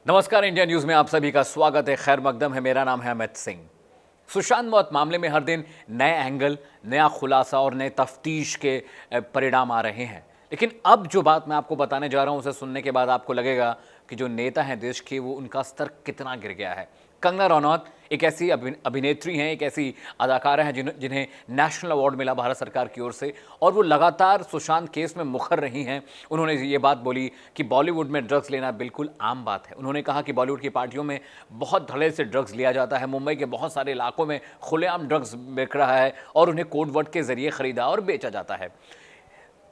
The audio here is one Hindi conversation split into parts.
नमस्कार, इंडिया न्यूज में आप सभी का स्वागत है। खैर मकदम है। मेरा नाम है अमित सिंह। सुशांत मौत मामले में हर दिन नए एंगल, नया खुलासा और नए तफ्तीश के परिणाम आ रहे हैं। लेकिन अब जो बात मैं आपको बताने जा रहा हूं, उसे सुनने के बाद आपको लगेगा कि जो नेता हैं देश के, वो उनका स्तर कितना गिर गया है। कंगना रनौत एक ऐसी अभिनेत्री हैं, एक ऐसी अदाकारा हैं जिन्हें नेशनल अवार्ड मिला भारत सरकार की ओर से, और वो लगातार सुशांत केस में मुखर रही हैं। उन्होंने ये बात बोली कि बॉलीवुड में ड्रग्स लेना बिल्कुल आम बात है। उन्होंने कहा कि बॉलीवुड की पार्टियों में बहुत धड़े से ड्रग्स लिया जाता है, मुंबई के बहुत सारे इलाकों में खुलेआम ड्रग्स बिक रहा है और उन्हें कोड वर्ड के जरिए खरीदा और बेचा जाता है।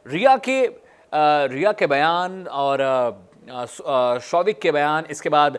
रिया के बयान और शौविक के बयान, इसके बाद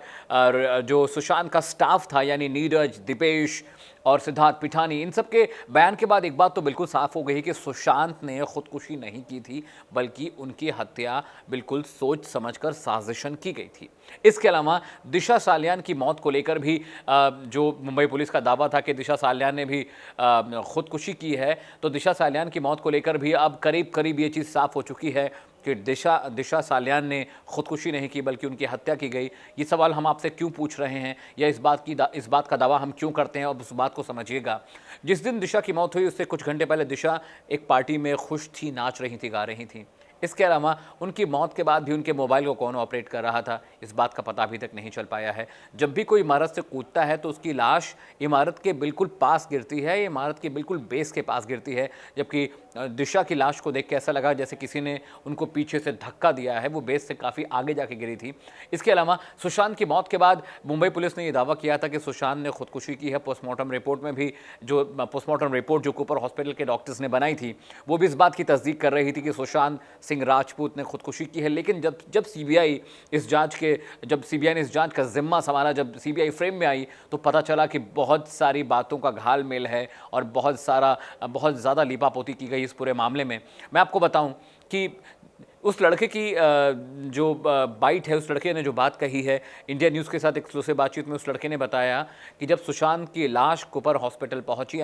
जो सुशांत का स्टाफ था यानी नीरज, दीपेश और सिद्धार्थ पिठानी, इन सब के बयान के बाद एक बात तो बिल्कुल साफ हो गई कि सुशांत ने खुदकुशी नहीं की थी, बल्कि उनकी हत्या बिल्कुल सोच समझकर साजिशन की गई थी। इसके अलावा दिशा सालियान की मौत को लेकर भी जो मुंबई पुलिस का दावा था कि दिशा सालियान ने भी खुदकुशी की है, तो दिशा सालियान की मौत को लेकर भी अब करीब करीब ये चीज़ साफ हो चुकी है कि दिशा सालियान ने खुदकुशी नहीं की बल्कि उनकी हत्या की गई। ये सवाल हम आपसे क्यों पूछ रहे हैं या इस बात का दावा हम क्यों करते हैं, अब उस बात को समझिएगा। जिस दिन दिशा की मौत हुई उससे कुछ घंटे पहले दिशा एक पार्टी में खुश थी, नाच रही थी, गा रही थी। इसके अलावा उनकी मौत के बाद भी उनके मोबाइल को कौन ऑपरेट कर रहा था, इस बात का पता अभी तक नहीं चल पाया है। जब भी कोई इमारत से कूदता है तो उसकी लाश इमारत के बिल्कुल पास गिरती है, इमारत के बिल्कुल बेस के पास गिरती है, जबकि दिशा की लाश को देख के ऐसा लगा जैसे किसी ने उनको पीछे से धक्का दिया है, वो बेस से काफ़ी आगे जाके गिरी थी। इसके अलावा सुशांत की मौत के बाद मुंबई पुलिस ने यह दावा किया था कि सुशांत ने खुदकुशी की है। पोस्टमार्टम रिपोर्ट में भी जो पोस्टमार्टम रिपोर्ट जो कूपर हॉस्पिटल के डॉक्टर्स ने बनाई थी, वो भी इस बात की तस्दीक कर रही थी कि सुशांत सिंह राजपूत ने खुदकुशी की है। लेकिन जब सीबीआई ने इस जांच का जिम्मा संभाला, जब सीबीआई फ्रेम में आई, तो पता चला कि बहुत सारी बातों का घालमेल है और बहुत ज़्यादा लीपापोती की गई इस पूरे मामले में। मैं आपको बताऊं कि उस लड़के की जो बाइट है, उस लड़के ने जो बात कही है, इंडिया न्यूज़ के साथ एक्सक्लूसिव बातचीत में उस लड़के ने बताया कि जब सुशांत की लाश कुपर हॉस्पिटल पहुंची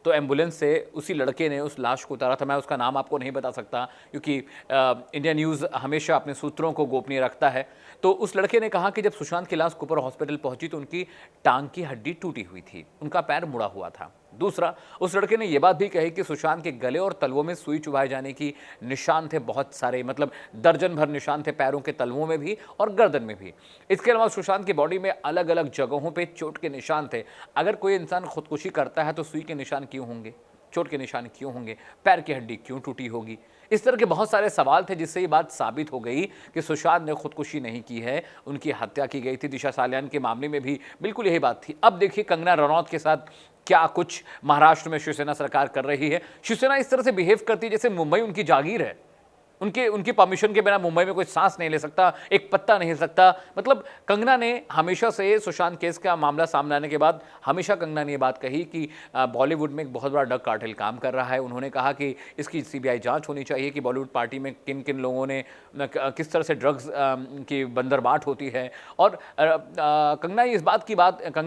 तो एम्बुलेंस से उसी लड़के ने उस लाश को उतारा था। मैं उसका नाम आपको नहीं बता सकता क्योंकि इंडिया न्यूज़ हमेशा अपने सूत्रों को गोपनीय रखता है। तो उस लड़के ने कहा कि जब सुशांत की लाश कुपर हॉस्पिटल पहुंची तो उनकी टांग की हड्डी टूटी हुई थी, उनका पैर मुड़ा हुआ था। दूसरा, उस लड़के ने यह बात भी कही कि सुशांत के गले और तलवों में सुई चुभाए जाने की निशान थे, बहुत सारे, मतलब दर्जन भर निशान थे, पैरों के तलवों में भी और गर्दन में भी। इसके अलावा सुशांत की बॉडी में अलग अलग जगहों पे चोट के निशान थे। अगर कोई इंसान खुदकुशी करता है तो सुई के निशान क्यों होंगे, चोट के निशान क्यों होंगे, पैर की हड्डी क्यों टूटी होगी? इस तरह के बहुत सारे सवाल थे जिससे ये बात साबित हो गई कि सुशांत ने खुदकुशी नहीं की है, उनकी हत्या की गई थी। दिशा सालियान के मामले में भी बिल्कुल यही बात थी। अब देखिए कंगना रनौत के साथ क्या कुछ महाराष्ट्र में शिवसेना सरकार कर रही है। शिवसेना इस तरह से बिहेव करती है जैसे मुंबई उनकी जागीर है। उनकी परमिशन के बिना मुंबई में कोई सांस नहीं ले सकता, एक पत्ता नहीं हिल सकता। मतलब कंगना ने हमेशा से सुशांत केस का मामला सामने आने के बाद हमेशा कंगना ने ये बात कही कि बॉलीवुड में एक बहुत बड़ा ड्रग कार्टेल काम कर रहा है। उन्होंने कहा कि इसकी सीबीआई जांच होनी चाहिए कि बॉलीवुड पार्टी में किन किन लोगों ने किस तरह से ड्रग्स की बंदरबाट होती है। और कंगना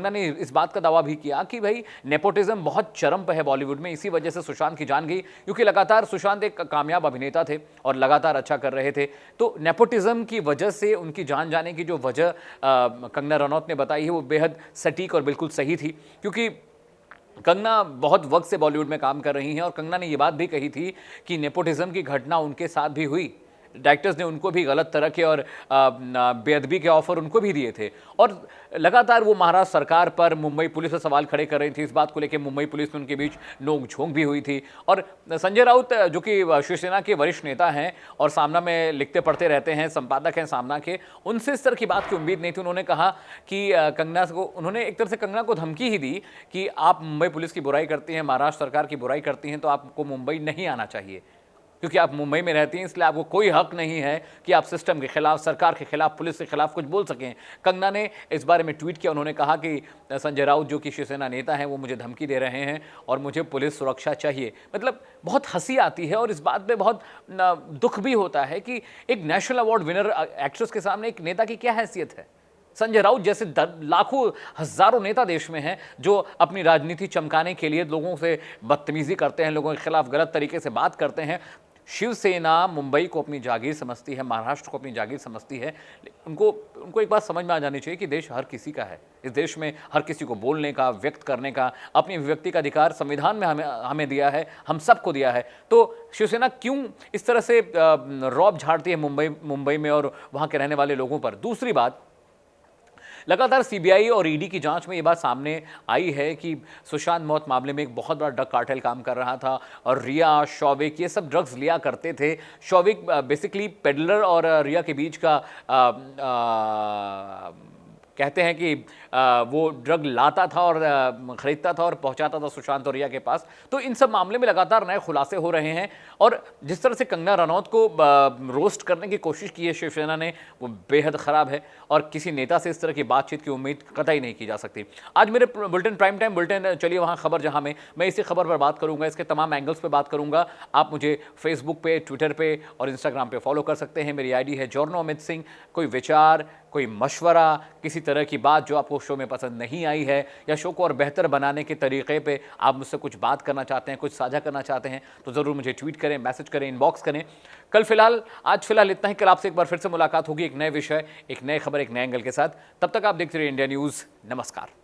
ने इस बात का दावा भी किया कि भाई नेपोटिज्म बहुत चरम पर है बॉलीवुड में, इसी वजह से सुशांत की जान गई, क्योंकि लगातार सुशांत एक कामयाब अभिनेता थे और लगातार अच्छा कर रहे थे। तो नेपोटिज्म की वजह से उनकी जान जाने की जो वजह कंगना रनौत ने बताई है वो बेहद सटीक और बिल्कुल सही थी, क्योंकि कंगना बहुत वक्त से बॉलीवुड में काम कर रही हैं और कंगना ने ये बात भी कही थी कि नेपोटिज्म की घटना उनके साथ भी हुई। डायरेक्टर्स ने उनको भी गलत तरह के और बेअदबी के ऑफर उनको भी दिए थे और लगातार वो महाराष्ट्र सरकार पर मुंबई पुलिस से सवाल खड़े कर रही थी। इस बात को लेकर मुंबई पुलिस में उनके बीच नोक झोंक भी हुई थी। और संजय राउत जो कि शिवसेना के वरिष्ठ नेता हैं और सामना में लिखते पढ़ते रहते हैं, संपादक हैं सामना के, उनसे इस तरह की बात की उम्मीद नहीं थी। उन्होंने कहा कि उन्होंने एक तरह से कंगना को धमकी ही दी कि आप मुंबई पुलिस की बुराई करती हैं, महाराष्ट्र सरकार की बुराई करती हैं, तो आपको मुंबई नहीं आना चाहिए, क्योंकि आप मुंबई में रहती हैं, इसलिए आपको कोई हक नहीं है कि आप सिस्टम के खिलाफ, सरकार के खिलाफ, पुलिस के खिलाफ कुछ बोल सकें। कंगना ने इस बारे में ट्वीट किया। उन्होंने कहा कि संजय राउत जो कि शिवसेना नेता हैं वो मुझे धमकी दे रहे हैं और मुझे पुलिस सुरक्षा चाहिए। मतलब बहुत हंसी आती है और इस बात पे बहुत दुख भी होता है कि एक नेशनल अवार्ड विनर एक्ट्रेस के सामने एक नेता की क्या हैसियत है। संजय राउत जैसे लाखों हजारों नेता देश में हैं जो अपनी राजनीति चमकाने के लिए लोगों से बदतमीजी करते हैं, लोगों के खिलाफ गलत तरीके से बात करते हैं। शिवसेना मुंबई को अपनी जागीर समझती है, महाराष्ट्र को अपनी जागीर समझती है। उनको उनको एक बात समझ में आ जानी चाहिए कि देश हर किसी का है। इस देश में हर किसी को बोलने का, व्यक्त करने का, अपनी अभिव्यक्ति का अधिकार संविधान में हमें हमें दिया है, हम सबको दिया है। तो शिवसेना क्यों इस तरह से रौब झाड़ती है मुंबई में और वहाँ के रहने वाले लोगों पर? दूसरी बात, लगातार सीबीआई और ईडी की जांच में ये बात सामने आई है कि सुशांत मौत मामले में एक बहुत बड़ा ड्रग कार्टेल काम कर रहा था और रिया, शौविक ये सब ड्रग्स लिया करते थे। शौविक बेसिकली पेडलर और रिया के बीच का कहते हैं कि वो ड्रग लाता था और खरीदता था और पहुंचाता था सुशांत और रिया के पास। तो इन सब मामले में लगातार नए खुलासे हो रहे हैं और जिस तरह से कंगना रनौत को रोस्ट करने की कोशिश की है शिवसेना ने, वो बेहद ख़राब है और किसी नेता से इस तरह की बातचीत की उम्मीद कतई नहीं की जा सकती। आज मेरे बुलेटिन, प्राइम टाइम बुलेटिन, चलिए वहाँ खबर जहाँ में मैं इसी खबर पर बात करूँगा, इसके तमाम एंगल्स पर बात करूँगा। आप मुझे फेसबुक पे, ट्विटर पे और इंस्टाग्राम पे फॉलो कर सकते हैं। मेरी आईडी है जॉर्नो अमित सिंह। कोई विचार, कोई मशवरा, किसी तरह की बात जो आपको शो में पसंद नहीं आई है या शो को और बेहतर बनाने के तरीके पे आप मुझसे कुछ बात करना चाहते हैं, कुछ साझा करना चाहते हैं, तो ज़रूर मुझे ट्वीट करें, मैसेज करें, इनबॉक्स करें। आज फिलहाल इतना ही। कल आपसे एक बार फिर से मुलाकात होगी एक नए विषय, एक नए खबर, एक नए एंगल के साथ। तब तक आप देखते रहिए इंडिया न्यूज़। नमस्कार।